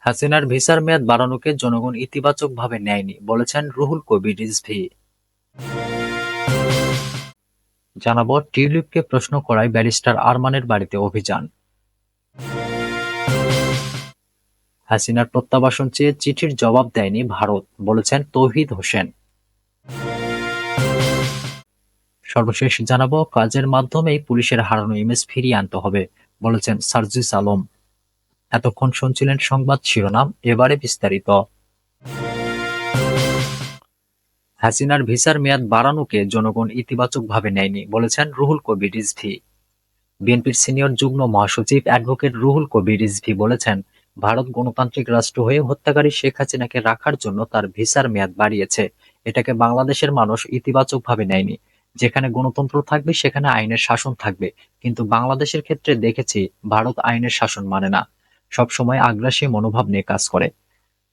হাসিনার ভিসার মেয়াদ বাড়ানোকে জনগণ ইতিবাচকভাবে নেয়নি বলেছেন রুহুল কবির রিজভী। জানাবো টিউলিপকে প্রশ্ন করায় ব্যারিস্টার আরমানের বাড়িতে অভিযান। হাসিনার প্রত্যাবাসন চেয়ে চিঠির জবাব দেয়নি ভারত বলেছেন তৌহিদ হোসেন। সর্বশেষ জানাবো কাজের মাধ্যমেই পুলিশের হারানো ইমেজ ফিরিয়ে আনতে হবে বলেছেন সার্জিস আলম। এতক্ষণ শুনছিলেন সংবাদ শিরোনাম, এবারে বিস্তারিত। হাসিনার ভিসার মেয়াদ বাড়ানোকে জনগণ ইতিবাচকভাবে নেয়নি বলেছেন রুহুল কবির রিজভী। বিএনপির সিনিয়র যুগ্ম মহাসচিব অ্যাডভোকেট রুহুল কবির রিজভী বলেছেন, ভারত গণতান্ত্রিক রাষ্ট্র হয়ে হত্যাকারী শেখ হাসিনাকে রাখার জন্য তার ভিসার মেয়াদ বাড়িয়েছে। এটাকে বাংলাদেশের মানুষ ইতিবাচকভাবে নেয়নি। যেখানে গণতন্ত্র থাকবে সেখানে আইনের শাসন থাকবে, কিন্তু বাংলাদেশের ক্ষেত্রে দেখেছি ভারত আইনের শাসন মানে না, সবসময় আগ্রাসী মনোভাব নিয়ে কাজ করে।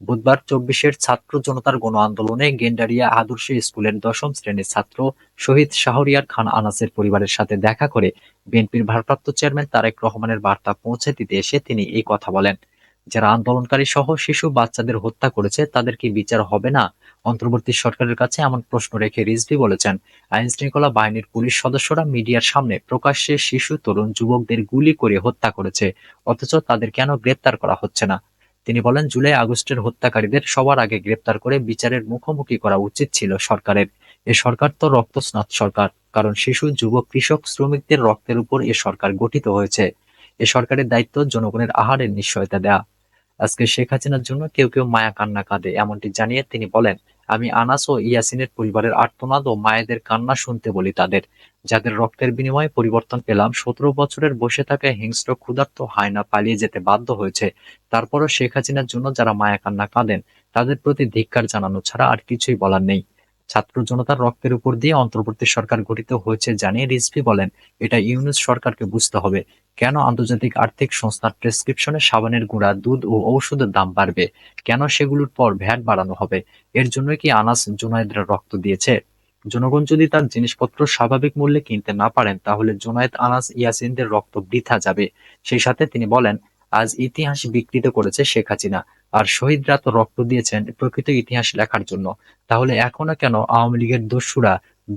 বুধবার ২৪-এর ছাত্র জনতার গণ আন্দোলনে গেন্ডারিয়া আদর্শ স্কুলের দশম শ্রেণীর ছাত্র শহীদ শাহরিয়ার খান আনাসের পরিবারের সাথে দেখা করে বিএনপির ভারপ্রাপ্ত চেয়ারম্যান তারেক রহমানের বার্তা পৌঁছে দিতে এসে তিনি এই কথা বলেন। যারা আন্দোলনকারী সহ শিশু বাচ্চাদের হত্যা করেছে তাদের কি বিচার হবে না? অন্তর্বর্তী সরকারের কাছে এমন প্রশ্ন রেখে রিজভী বলেছেন, আইন শৃঙ্খলা বাহিনীর পুলিশ সদস্যরা মিডিয়ার সামনে প্রকাশ্যে শিশু তরুণ যুবকদের গুলি করে হত্যা করেছে, অথচ তাদের কেন গ্রেপ্তার করা হচ্ছে না? তিনি বলেন, জুলাই আগস্টের হত্যাকারীদের সবার আগে গ্রেপ্তার করে বিচারের মুখোমুখি করা উচিত ছিল সরকারের। এ সরকার তো রক্তস্নাত সরকার, কারণ শিশু যুবক কৃষক শ্রমিকদের রক্তের উপর এ সরকার গঠিত হয়েছে। এ সরকারের দায়িত্ব জনগণের আহারের নিশ্চয়তা দেয়া। আজকে শেখ হাসিনার জন্য কেউ কেউ মায়া কান্না কাঁদে, এমনটি জানিয়ে তিনি বলেন, আমি আনাস ও ইয়াসিনের পরিবারের আর্তনাদ ও মায়েদের কান্না শুনতে বলি তাদের, যাদের রক্তের বিনিময়ে পরিবর্তন পেলাম। ১৭ বছরের বসে থাকা হিংস্র ক্ষুধার্ত হায়না পালিয়ে যেতে বাধ্য হয়েছে। তারপরও শেখ হাসিনার জন্য যারা মায়া কান্না কাঁদেন তাদের প্রতি ধিক্কার জানানো ছাড়া আর কিছুই বলার নেই। ছাত্র জনতার রক্তের উপর দিয়ে অন্তর্বর্তী সরকার গঠিত হয়েছে জানিয়ে রিজভী বলেন, এটা ইউনূস সরকারকে বুঝতে হবে কেন আন্তর্জাতিক আর্থিক সংস্থার প্রেসক্রিপশনে সাবানের গুঁড়া, দুধ ও ঔষধের দাম বাড়বে, কেন সেগুলোর পর ভ্যাট বাড়ানো হবে। এর জন্য কি আনাস জুনায়েদরা রক্ত দিয়েছে? জনগণ যদি তার জিনিসপত্র স্বাভাবিক মূল্যে কিনতে না পারেন তাহলে জুনায়েদ, আনাস, ইয়াসিনদের রক্ত বৃথা যাবে। সেই সাথে তিনি বলেন, আজ ইতিহাস বিকৃত করেছে শেখ হাসিনা, আর শহীদরা তো রক্ত দিয়েছেন প্রকৃত ইতিহাস লেখার জন্য। তাহলে এখনো কেন আওয়ামী লীগের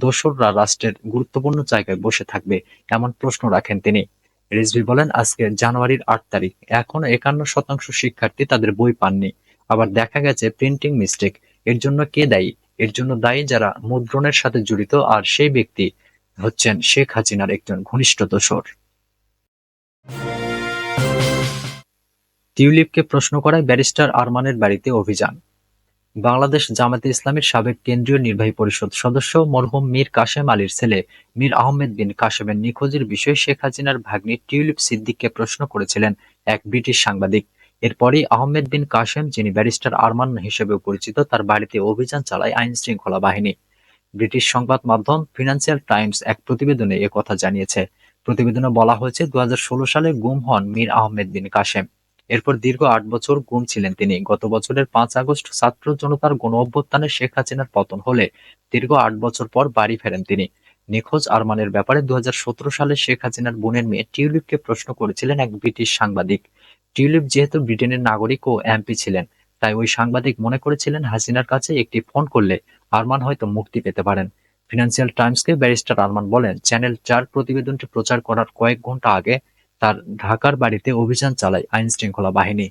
দোসররা রাষ্ট্রের গুরুত্বপূর্ণ জায়গায় বসে থাকবে, এমন প্রশ্ন রাখেন তিনি। রিজভী বলেন, আজকে জানুয়ারির ৮ তারিখ, এখনো ৫১% শিক্ষার্থী তাদের বই পাননি। আবার দেখা গেছে প্রিন্টিং মিস্টেক। এর জন্য কে দায়ী? এর জন্য দায়ী যারা মুদ্রণের সাথে জড়িত, আর সেই ব্যক্তি হচ্ছেন শেখ হাসিনার একজন ঘনিষ্ঠ দোসর। টিউলিপকে প্রশ্ন করায় ব্যারিস্টার আরমানের বাড়িতে অভিযান। বাংলাদেশ জামায়াতে ইসলামীর সাবেক কেন্দ্রীয় নির্বাহী পরিষদ সদস্য মরহুম মীর কাসেম আলীর ছেলে মীর আহমেদ বিন কাসেমের নিখোঁজের বিষয়ে শেখ হাসিনার ভাগ্নি টিউলিপ সিদ্দিককে প্রশ্ন করেছিলেন এক ব্রিটিশ সাংবাদিক। এরপরই আহমেদ বিন কাসেম, যিনি ব্যারিস্টার আরমান হিসেবেও পরিচিত, তার বাড়িতে অভিযান চালায় আইন শৃঙ্খলা বাহিনী। ব্রিটিশ সংবাদ মাধ্যম ফিনান্সিয়াল টাইমস এক প্রতিবেদনে একথা জানিয়েছে। প্রতিবেদনে বলা হয়েছে, ২০১৬ সালে গুম হন মীর আহমেদ বিন কাসেম। এরপর দীর্ঘ ৮ বছর গুম ছিলেন তিনি। গত বছরের ৫ আগস্ট ছাত্র জনতার গণঅভ্যুত্থানে শেখ হাসিনার পতন হলে দীর্ঘ ৮ বছর পর বাড়ি ফেরেন তিনি। নিখোঁজ আরমানের ব্যাপারে ২০১৭ সালে শেখ হাসিনার বোনের মেয়ে টিউলিপকে প্রশ্ন করেছিলেন এক ব্রিটিশ সাংবাদিক। টিউলিপ যেহেতু ব্রিটেনের নাগরিক ও এমপি ছিলেন, তাই ওই সাংবাদিক মনে করেছিলেন হাসিনার কাছে একটি ফোন করলে আরমান হয়তো মুক্তি পেতে পারেন। ফিনান্সিয়াল টাইমসকে ব্যারিস্টার আরমান বলেন, চ্যানেল ৪ প্রতিবেদনটি প্রচার করার কয়েক ঘন্টা আগে তার ঢাকার বাড়িতে অভিযান চালায় আইন শৃঙ্খলা বাহিনী।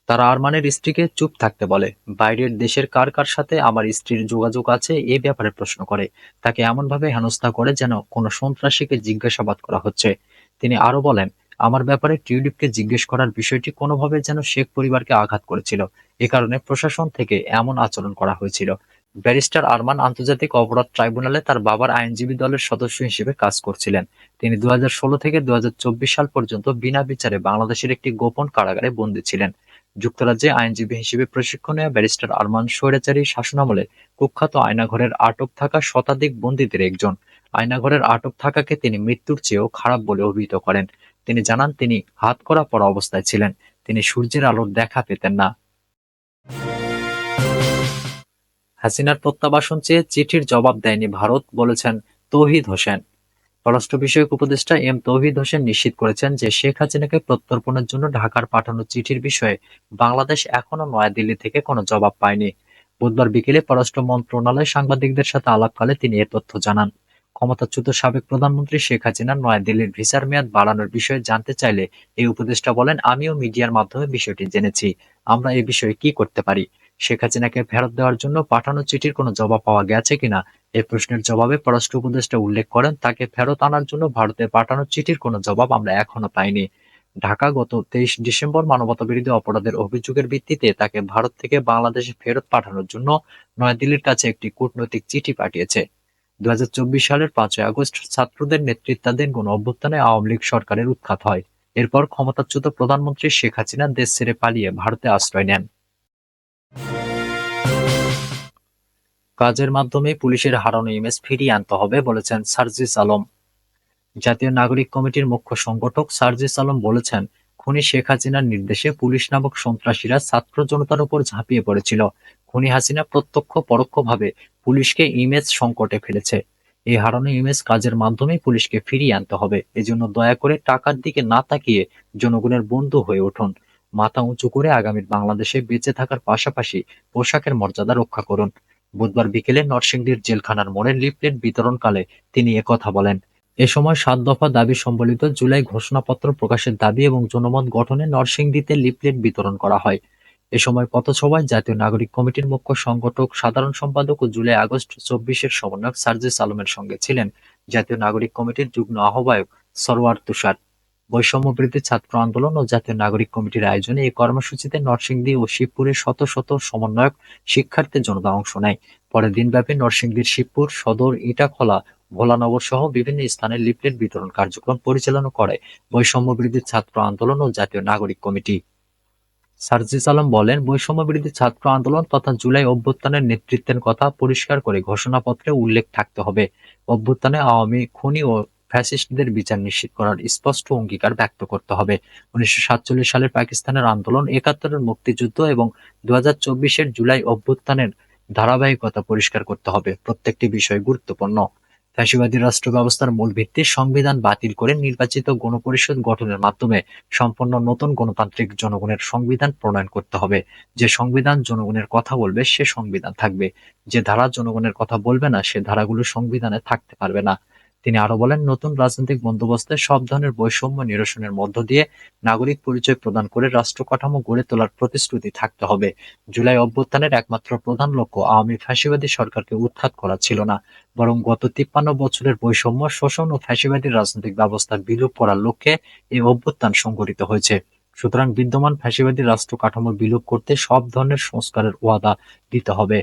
তারা আরমানের স্ত্রীকে চুপ থাকতে বলে, বাইরের দেশের কার কার সাথে আমার স্ত্রীর যোগাযোগ আছে এ ব্যাপারে প্রশ্ন করে, তাকে এমনভাবে হেনস্থা করে যেন কোনো সন্ত্রাসীকে জিজ্ঞাসাবাদ করা হচ্ছে। তিনি আরো বলেন, আমার ব্যাপারে টিউলিপকে জিজ্ঞেস করার বিষয়টি কোনোভাবে যেন শেখ পরিবারকে আঘাত করেছিল, এ কারণে প্রশাসন থেকে এমন আচরণ করা হয়েছিল। ব্যারিস্টার আরমান আন্তর্জাতিক অপরাধ ট্রাইব্যুনালে তার বাবার আইনজীবী দলের সদস্য হিসেবে কাজ করছিলেন। তিনি ২০১৬ থেকে ২০২৪ সাল পর্যন্ত বিনা বিচারে বাংলাদেশের একটি গোপন কারাগারে বন্দী ছিলেন। যুক্তরাজ্যে আইনজীবী হিসেবে প্রশিক্ষণ নেওয়া ব্যারিস্টার আরমান স্বৈরাচারী শাসনামলে কুখ্যাত আয়নাঘরের আটক থাকা শতাধিক বন্দীদের একজন। আয়নাঘরের আটক থাকাকে তিনি মৃত্যুর চেয়েও খারাপ বলে অভিহিত করেন। তিনি জানান, তিনি হাতকড়া পরা অবস্থায় ছিলেন, তিনি সূর্যের আলোর দেখা পেতেন না। হাসিনার প্রত্যাবাসন চেয়ে চিঠির জবাব দেয়নি ভারত বলেছেন তৌহিদ হোসেন। পররাষ্ট্র বিষয়ক উপদেষ্টা এম তৌহিদ হোসেন নিশ্চিত করেছেন যে শেখ হাসিনাকে প্রত্যর্পণের জন্য ঢাকার পাঠানো চিঠির বিষয়ে বাংলাদেশ এখনো নয়াদিল্লি থেকে কোনো জবাব পায়নি। বুধবার বিকেলে পররাষ্ট্র মন্ত্রণালয়ে সাংবাদিকদের সাথে আলাপকালে তিনি এ তথ্য জানান। ক্ষমতাচ্যুত সাবেক প্রধানমন্ত্রী শেখ হাসিনা নয়াদিল্লির ভিসার মেয়াদ বাড়ানোর বিষয়ে জানতে চাইলে এই উপদেষ্টা বলেন, আমিও মিডিয়ার মাধ্যমে বিষয়টি জেনেছি। আমরা এ বিষয়ে কি করতে পারি? শেখ হাসিনাকে ফেরত দেওয়ার জন্য পাঠানো চিঠির কোনো জবাব পাওয়া গেছে কিনা এই প্রশ্নের জবাবে পররাষ্ট্র উপদেষ্টা উল্লেখ করেন, তাকে ফেরত আনার জন্য ভারতে পাঠানো চিঠির কোনো জবাব আমরা এখনো পাইনি। ঢাকা গত 23 ডিসেম্বর মানবতাবিরোধী অপরাধের অভিযোগের ভিত্তিতে তাকে ভারত থেকে বাংলাদেশে ফেরত পাঠানোর জন্য নয়াদিল্লির কাছে একটি কূটনৈতিক চিঠি পাঠিয়েছে। 2024 সালের 5ই আগস্ট ছাত্রদের নেতৃত্বাধীন গণ অভ্যুত্থানে আওয়ামী লীগ সরকারের উৎখাত হয়। এরপর ক্ষমতাচ্যুত প্রধানমন্ত্রী শেখ হাসিনা দেশ ছেড়ে পালিয়ে ভারতে আশ্রয় নেন। কাজের মাধ্যমে পুলিশের হারানো ইমেজ ফিরিয়ে আনতে হবে বলেছেন সার্জিস আলম। জাতীয় নাগরিক কমিটির মুখ্য সংগঠক সার্জিস আলম বলেছেন, খুনি শেখ হাসিনার নির্দেশে পুলিশ নামক সন্ত্রাসীরা ছাত্র জনতার উপর ঝাঁপিয়ে পড়েছিল। খুনি হাসিনা প্রত্যক্ষ পরোক্ষভাবে পুলিশকে ইমেজ সংকটে ফেলেছে। এই হারানো ইমেজ কাজের মাধ্যমে পুলিশকে ফিরিয়ে আনতে হবে। এজন্য দয়া করে টাকার দিকে না তাকিয়ে জনগণের বন্ধু হয়ে উঠুন। মাথা উঁচু করে আগামীর বাংলাদেশে বেঁচে থাকার পাশাপাশি পোশাকের মর্যাদা রক্ষা করুন। বুধবার বিকেলে নরসিংদীর জেলখানার মোড়ে লিফলেট বিতরণকালে তিনি একথা বলেন। এ সময় ৭ দফা দাবি সম্বলিত জুলাই ঘোষণাপত্র প্রকাশের দাবি এবং জনমত গঠনে নরসিংদীতে লিফলেট বিতরণ করা হয়। এ সময় পথসভায় জাতীয় নাগরিক কমিটির মুখ্য সংগঠক, সাধারণ সম্পাদক ও জুলাই আগস্ট ২৪-এর সমন্বয়ক সার্জিস আলমের সঙ্গে ছিলেন জাতীয় নাগরিক কমিটির যুগ্ম আহ্বায়ক সরওয়ার তুষার। বৈষম্য বিরোধী ছাত্র আন্দোলন ও জাতীয় নাগরিক কমিটির আয়োজনে এই কর্মসূচিতে নরসিংদী ও শিবপুরের শত শত সমন্বয়ক, শিক্ষার্থী জনতা অংশ নেয়। পরে দিনব্যাপী নরসিংদীর শিবপুর সদর, ইটাখলা, ভোলানগর সহ বিভিন্ন স্থানে লিফলেট বিতরণ কার্যক্রম পরিচালনা করে বৈষম্য বিরোধী ছাত্র আন্দোলন ও জাতীয় নাগরিক কমিটি। সার্জিস আলম বলেন, বৈষম্য বিরোধী ছাত্র আন্দোলন তথা জুলাই অভ্যুত্থানের নেতৃত্বের কথা পরিষ্কার করে ঘোষণাপত্রে উল্লেখ থাকতে হবে। অভ্যুত্থানে আওয়ামী খুনি ও ফ্যাসিস্টদের বিচার নিশ্চিত করার স্পষ্ট অঙ্গীকার ব্যক্ত করতে হবে। 1947 সালের পাকিস্তানের আন্দোলন, 71-এর মুক্তিযুদ্ধ এবং 2024-এর জুলাই অভ্যুত্থানের ধারাবাহিকতা পরিষ্কার করতে হবে। প্রত্যেকটি বিষয় গুরুত্বপূর্ণ। ফ্যাসিবাদী রাষ্ট্র ব্যবস্থার মূল ভিত্তি সংবিধান বাতিল করে নির্বাচিত গণপরিষদ গঠনের মাধ্যমে সম্পূর্ণ নতুন গণতান্ত্রিক জনগণের সংবিধান প্রণয়ন করতে হবে। যে সংবিধান জনগণের কথা বলবে সে সংবিধান থাকবে, যে ধারা জনগণের কথা বলবে না সে ধারাগুলো সংবিধানে থাকতে পারবে না। তিনি আরো বলেন, নতুন রাজনৈতিক বন্দোবস্তে সব ধরনের বৈষম্য নিরসনের মধ্য দিয়ে নাগরিক পরিচয় প্রদান করে রাষ্ট্র কাঠামো গড়ে তোলার প্রতিশ্রুতি থাকতে হবে। জুলাই অভ্যুত্থানের একমাত্র প্রধান লক্ষ্য আওয়ামী ফ্যাসিবাদী সরকারকে উৎখাত করা ছিল না, বরং গত 53 বছরের বৈষম্য, শোষণ ও ফ্যাসিবাদী রাজনৈতিক ব্যবস্থা বিলোপ করার লক্ষ্যে এই অভ্যুত্থান সংঘটিত হয়েছে। সুতরাং বিদ্যমান ফ্যাসিবাদী রাষ্ট্র কাঠামো বিলোপ করতে সব ধরনের সংস্কারের ওয়াদা দিতে হবে।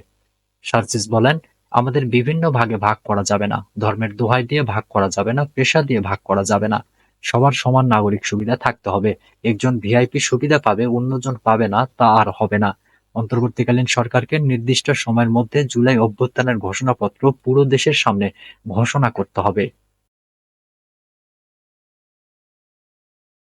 সার্জিস বলেন, আমাদের বিভিন্ন ভাগে ভাগ করা যাবে না, ধর্মের দোহাই দিয়ে ভাগ করা যাবে না, পেশা দিয়ে ভাগ করা যাবে না। সবার সমান নাগরিক সুবিধা থাকতে হবে। একজন ভিআইপি সুবিধা পাবে, অন্যজন পাবে না, তা আর হবে না। অন্তর্বর্তীকালীন সরকারকে নির্দিষ্ট সময়ের মধ্যে জুলাই অভ্যুত্থানের ঘোষণাপত্র পুরো দেশের সামনে ঘোষণা করতে হবে।